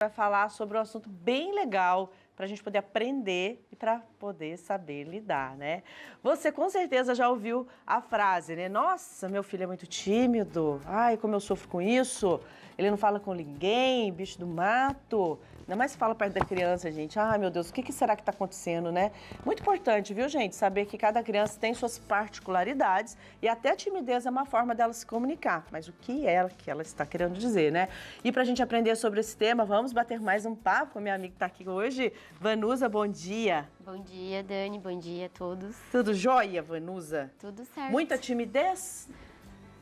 vai falar sobre um assunto bem legal para a gente poder aprender e para poder saber lidar, né? Você com certeza já ouviu a frase, né? Nossa, meu filho é muito tímido. Ai, como eu sofro com isso. Ele não fala com ninguém, bicho do mato. Ainda mais se fala perto da criança, gente. Ai, meu Deus, o que será que está acontecendo, né? Muito importante, viu, gente? Saber que cada criança tem suas particularidades e até a timidez é uma forma dela se comunicar. Mas o que ela está querendo dizer, né? E para a gente aprender sobre esse tema, vamos bater mais um papo com a minha amiga que está aqui hoje. Vanusa, bom dia. Bom dia, Dani. Bom dia a todos. Tudo jóia, Vanusa? Tudo certo. Muita timidez?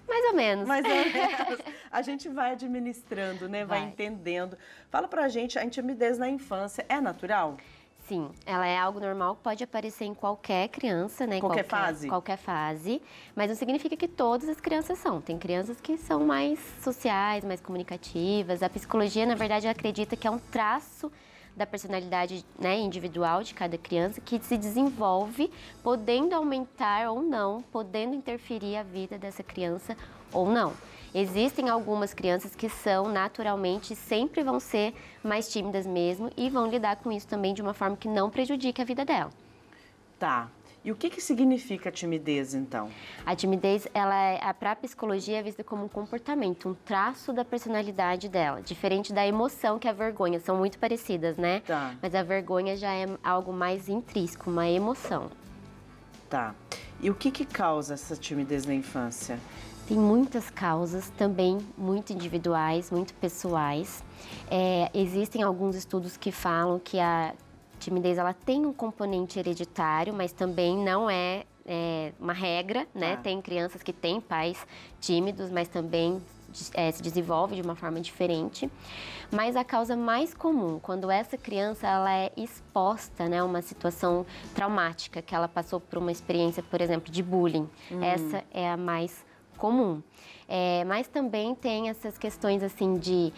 Mais ou menos. Mais ou menos. A gente vai administrando, né? Vai entendendo. Fala pra gente, a timidez na infância é natural? Sim, ela é algo normal que pode aparecer em qualquer criança, né? Qualquer fase? Qualquer fase, mas não significa que todas as crianças são. Tem crianças que são mais sociais, mais comunicativas. A psicologia, na verdade, acredita que é um traço da personalidade, né, individual de cada criança que se desenvolve, podendo aumentar ou não, podendo interferir a vida dessa criança ou não. Existem algumas crianças que são naturalmente, sempre vão ser mais tímidas mesmo e vão lidar com isso também de uma forma que não prejudique a vida dela. Tá. E o que significa a timidez, então? A timidez, para a psicologia, é vista como um comportamento, um traço da personalidade dela, diferente da emoção, que é a vergonha. São muito parecidas, né? Tá. Mas a vergonha já é algo mais intrínseco, uma emoção. Tá. E o que causa essa timidez na infância? Tem muitas causas, também muito individuais, muito pessoais. Existem alguns estudos que falam que a timidez ela tem um componente hereditário, mas também não é uma regra, né? Tem crianças que têm pais tímidos, mas também se desenvolve de uma forma diferente. Mas a causa mais comum, quando essa criança ela é exposta, né, a uma situação traumática, que ela passou por uma experiência, por exemplo, de bullying, essa é a mais comum. Mas também tem essas questões assim de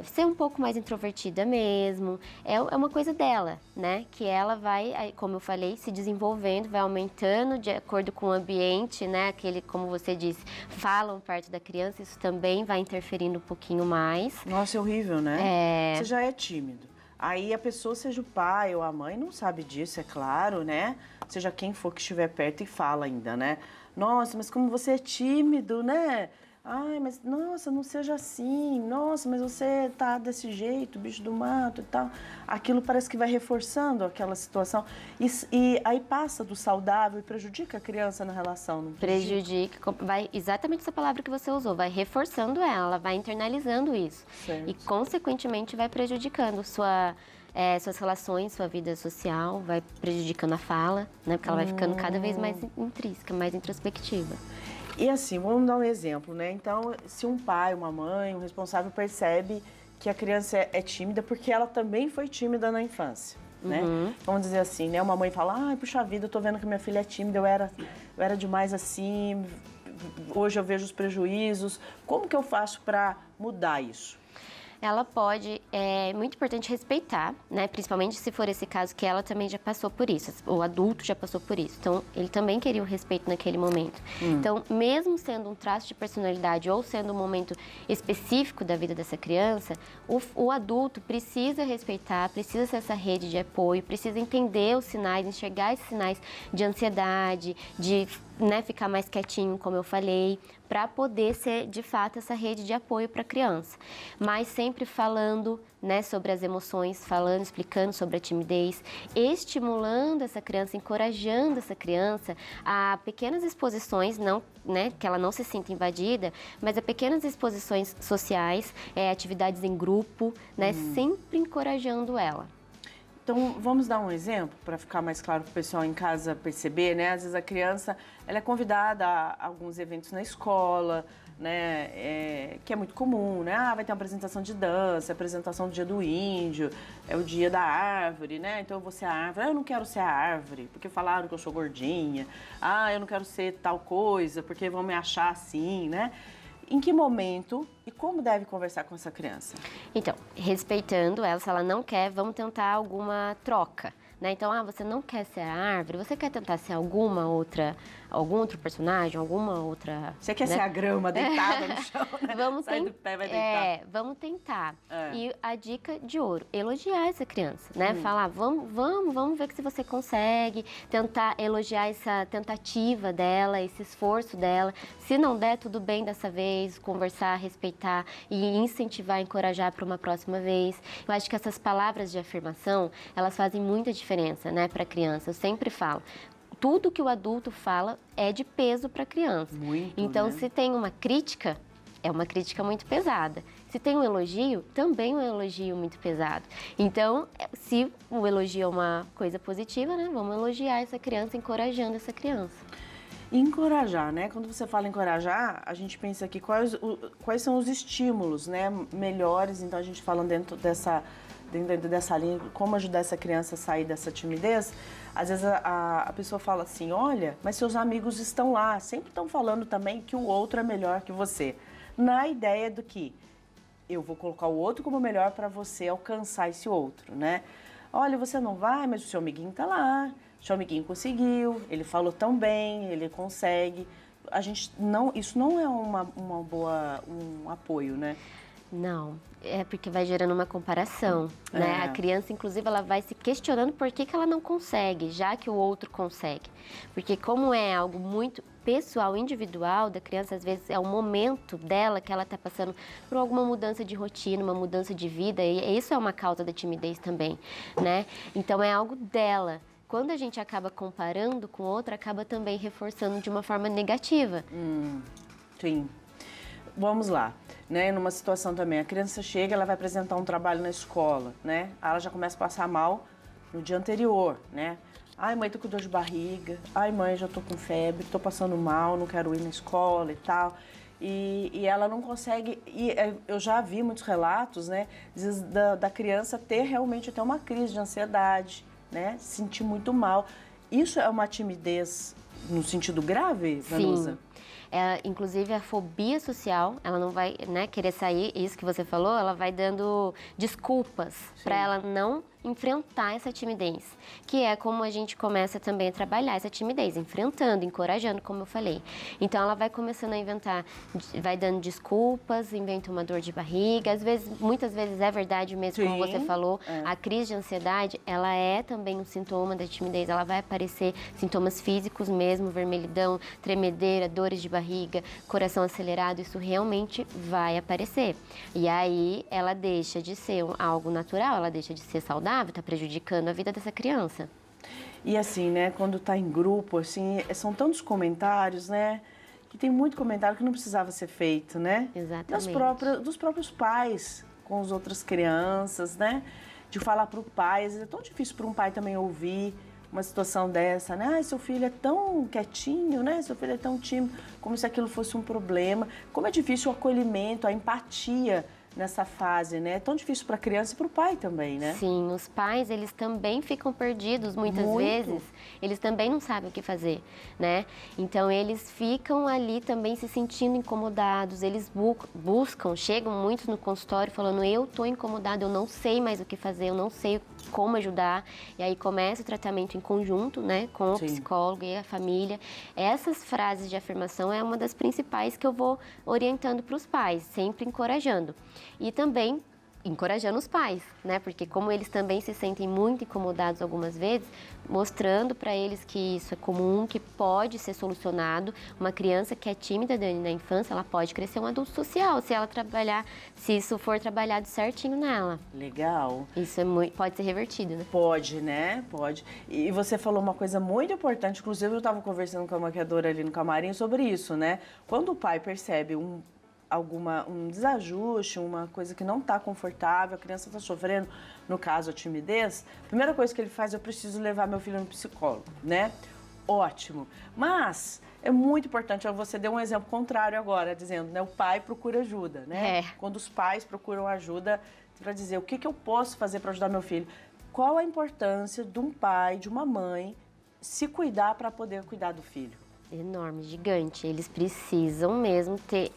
ser um pouco mais introvertida mesmo. É uma coisa dela, né? Que ela vai, como eu falei, se desenvolvendo, vai aumentando de acordo com o ambiente, né? Aquele, como você disse, falam perto da criança, isso também vai interferindo um pouquinho mais. Nossa, é horrível, né? Você já é tímido. Aí a pessoa, seja o pai ou a mãe, não sabe disso, é claro, né? Seja quem for que estiver perto e fala ainda, né? Nossa, mas como você é tímido, né? Ai, mas nossa, não seja assim. Nossa, mas você tá desse jeito, bicho do mato e tal. Aquilo parece que vai reforçando aquela situação. E aí passa do saudável e prejudica a criança na relação, não prejudica? Vai, exatamente essa palavra que você usou, vai reforçando ela, vai internalizando isso. Certo. E, consequentemente, vai prejudicando suas relações, sua vida social, vai prejudicando a fala, né? Porque ela vai ficando cada vez mais intrínseca, mais introspectiva. E assim, vamos dar um exemplo, né? Então, se um pai, uma mãe, um responsável percebe que a criança é tímida, porque ela também foi tímida na infância, né? Vamos dizer assim, né? Uma mãe fala, ai, puxa vida, eu tô vendo que minha filha é tímida, eu era demais assim, hoje eu vejo os prejuízos. Como que eu faço para mudar isso? Ela pode, é muito importante respeitar, né? Principalmente se for esse caso que ela também já passou por isso, o adulto já passou por isso. Então, ele também queria o respeito naquele momento. Então, mesmo sendo um traço de personalidade ou sendo um momento específico da vida dessa criança, o adulto precisa respeitar, precisa ser essa rede de apoio, precisa entender os sinais, enxergar esses sinais de ansiedade, de, né, ficar mais quietinho, como eu falei, para poder ser, de fato, essa rede de apoio para a criança. Mas sempre falando, né, sobre as emoções, falando, explicando sobre a timidez, estimulando essa criança, encorajando essa criança a pequenas exposições, não, né, que ela não se sinta invadida, mas a pequenas exposições sociais, atividades em grupo, né, sempre encorajando ela. Então, vamos dar um exemplo para ficar mais claro para o pessoal em casa perceber, né? Às vezes a criança ela é convidada a alguns eventos na escola, né? Que é muito comum, né? Ah, vai ter uma apresentação de dança, apresentação do dia do índio, é o dia da árvore, né? Então eu vou ser a árvore. Ah, eu não quero ser a árvore, porque falaram que eu sou gordinha. Ah, eu não quero ser tal coisa, porque vão me achar assim, né? Em que momento e como deve conversar com essa criança? Então, respeitando ela, se ela não quer, vamos tentar alguma troca, né? Então, você não quer ser a árvore, você quer tentar ser alguma outra algum outro personagem, alguma outra... Você quer ser a grama deitada no chão, né? Vamos Sai do pé, vai deitar. vamos tentar. É. E a dica de ouro, elogiar essa criança, né? Falar, vamos ver que se você consegue, tentar elogiar essa tentativa dela, esse esforço dela. Se não der, tudo bem dessa vez, conversar, respeitar e incentivar, encorajar para uma próxima vez. Eu acho que essas palavras de afirmação, elas fazem muita diferença, né, para a criança. Eu sempre falo, tudo que o adulto fala é de peso para a criança. Muito, então, né? se tem uma crítica, é uma crítica muito pesada. Se tem um elogio, também é um elogio muito pesado. Então, se o elogio é uma coisa positiva, né, vamos elogiar essa criança, encorajando essa criança. Encorajar, né? Quando você fala encorajar, a gente pensa aqui quais são os estímulos, né, melhores. Então, a gente falando dentro dessa linha, como ajudar essa criança a sair dessa timidez. Às vezes a pessoa fala assim, olha, mas seus amigos estão lá, sempre estão falando também que o outro é melhor que você. Na ideia do que eu vou colocar o outro como melhor para você alcançar esse outro, né? Olha, você não vai, mas o seu amiguinho tá lá, o seu amiguinho conseguiu, ele falou tão bem, ele consegue. Isso não é um apoio, né? Não, é porque vai gerando uma comparação, né? A criança, inclusive, ela vai se questionando por que ela não consegue, já que o outro consegue. Porque como é algo muito pessoal, individual da criança, às vezes é o momento dela que ela está passando por alguma mudança de rotina, uma mudança de vida, e isso é uma causa da timidez também, né? Então, é algo dela. Quando a gente acaba comparando com outra, acaba também reforçando de uma forma negativa. Sim. Vamos lá, né? Numa situação também, a criança chega, ela vai apresentar um trabalho na escola, né? Ela já começa a passar mal no dia anterior, né? Ai, mãe, tô com dor de barriga. Ai, mãe, já tô com febre, tô passando mal, não quero ir na escola e tal. E ela não consegue... eu já vi muitos relatos, né? Da criança ter realmente até uma crise de ansiedade, né? Se sentir muito mal. Isso é uma timidez no sentido grave, Vanusa? Sim. Inclusive a fobia social, ela não vai, né, querer sair, isso que você falou, ela vai dando desculpas para ela não enfrentar essa timidez, que é como a gente começa também a trabalhar essa timidez, enfrentando, encorajando, como eu falei. Então ela vai começando a inventar, vai dando desculpas, inventa uma dor de barriga, às vezes, muitas vezes é verdade mesmo, como você falou, a crise de ansiedade, ela é também um sintoma da timidez, ela vai aparecer sintomas físicos mesmo, vermelhidão, tremedeira, dores de barriga, coração acelerado, isso realmente vai aparecer. E aí ela deixa de ser algo natural, ela deixa de ser saudável, está prejudicando a vida dessa criança. E assim, né, quando tá em grupo, assim, são tantos comentários, né, que tem muito comentário que não precisava ser feito, né? Exatamente. Dos próprios pais com as outras crianças, né? De falar para o pai, às vezes é tão difícil para um pai também ouvir uma situação dessa, né? Seu filho é tão quietinho, né? Seu filho é tão tímido, como se aquilo fosse um problema. Como é difícil o acolhimento, a empatia nessa fase, né? É tão difícil para a criança e para o pai também, né? Sim, os pais, eles também ficam perdidos muitas vezes. Eles também não sabem o que fazer, né? Então, eles ficam ali também se sentindo incomodados. Eles buscam, chegam muito no consultório falando, eu tô incomodado, eu não sei mais o que fazer, eu não sei como ajudar. E aí começa o tratamento em conjunto, né? Com o psicólogo e a família. Essas frases de afirmação é uma das principais que eu vou orientando para os pais, sempre encorajando. E também encorajando os pais, né? Porque como eles também se sentem muito incomodados algumas vezes, mostrando para eles que isso é comum, que pode ser solucionado. Uma criança que é tímida na infância, ela pode crescer um adulto social, se ela trabalhar, se isso for trabalhado certinho nela. Legal. Isso pode ser revertido, né? Pode, né? Pode. E você falou uma coisa muito importante, inclusive eu estava conversando com a maquiadora ali no camarim sobre isso, né? Quando o pai percebe um desajuste, uma coisa que não está confortável, a criança está sofrendo, no caso a timidez, a primeira coisa que ele faz, eu preciso levar meu filho no psicólogo, né? Ótimo. Mas é muito importante, você deu um exemplo contrário agora, dizendo, né? O pai procura ajuda, né? Quando os pais procuram ajuda para dizer o que eu posso fazer para ajudar meu filho. Qual a importância de um pai, de uma mãe, se cuidar para poder cuidar do filho? Enorme, gigante. Eles precisam mesmo ter...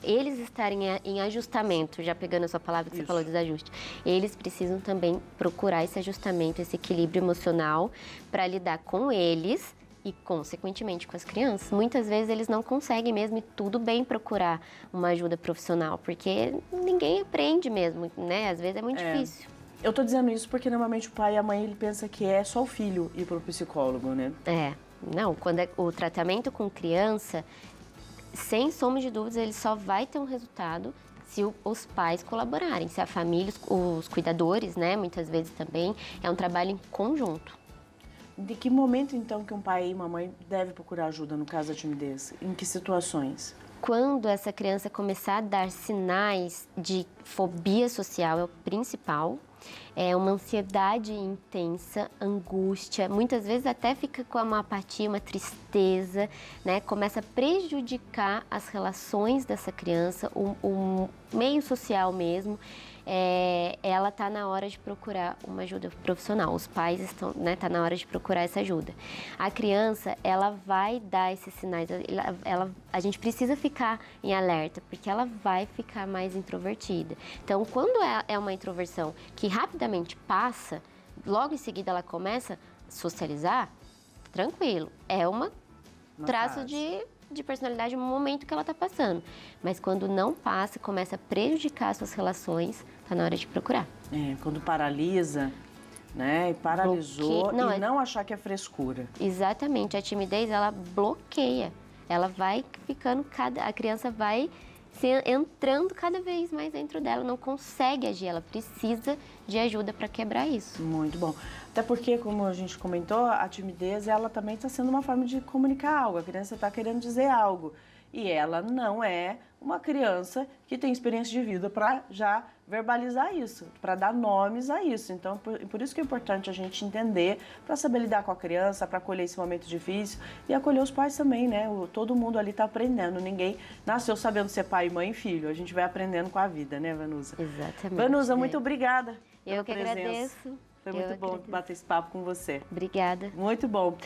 eles estarem em ajustamento, já pegando a sua palavra que você falou, desajuste, eles precisam também procurar esse ajustamento, esse equilíbrio emocional para lidar com eles e, consequentemente, com as crianças. Muitas vezes eles não conseguem mesmo e tudo bem procurar uma ajuda profissional, porque ninguém aprende mesmo, né? Às vezes é muito difícil. Eu tô dizendo isso porque normalmente o pai e a mãe ele pensa que é só o filho ir pro psicólogo, né? Não, quando é o tratamento com criança, sem sombra de dúvidas, ele só vai ter um resultado se os pais colaborarem, se a família, os cuidadores, né, muitas vezes também, é um trabalho em conjunto. De que momento, então, que um pai e uma mãe devem procurar ajuda no caso da timidez? Em que situações? Quando essa criança começar a dar sinais de fobia social, é o principal. É uma ansiedade intensa, angústia, muitas vezes até fica com uma apatia, uma tristeza, né? Começa a prejudicar as relações dessa criança, o meio social mesmo. Ela está na hora de procurar uma ajuda profissional. Os pais estão, né? Tá na hora de procurar essa ajuda. A criança, ela vai dar esses sinais. A gente precisa ficar em alerta, porque ela vai ficar mais introvertida. Então, quando é uma introversão que rapidamente passa, logo em seguida ela começa a socializar, tranquilo. É uma traço de personalidade no momento que ela está passando. Mas quando não passa, começa a prejudicar suas relações, está na hora de procurar. Quando paralisa, né? E paralisou e não achar que é frescura. Exatamente. A timidez, ela bloqueia. Ela vai ficando, a criança vai entrando cada vez mais dentro dela, não consegue agir, ela precisa de ajuda para quebrar isso. Muito bom. Até porque, como a gente comentou, a timidez, ela também está sendo uma forma de comunicar algo, a criança está querendo dizer algo. E ela não é uma criança que tem experiência de vida para já verbalizar isso, para dar nomes a isso. Então, por isso que é importante a gente entender, para saber lidar com a criança, para acolher esse momento difícil e acolher os pais também, né? Todo mundo ali está aprendendo, ninguém nasceu sabendo ser pai, mãe e filho. A gente vai aprendendo com a vida, né, Vanusa? Exatamente. Vanusa, muito obrigada pela presença. Agradeço. Foi muito bom bater esse papo com você. Obrigada. Muito bom.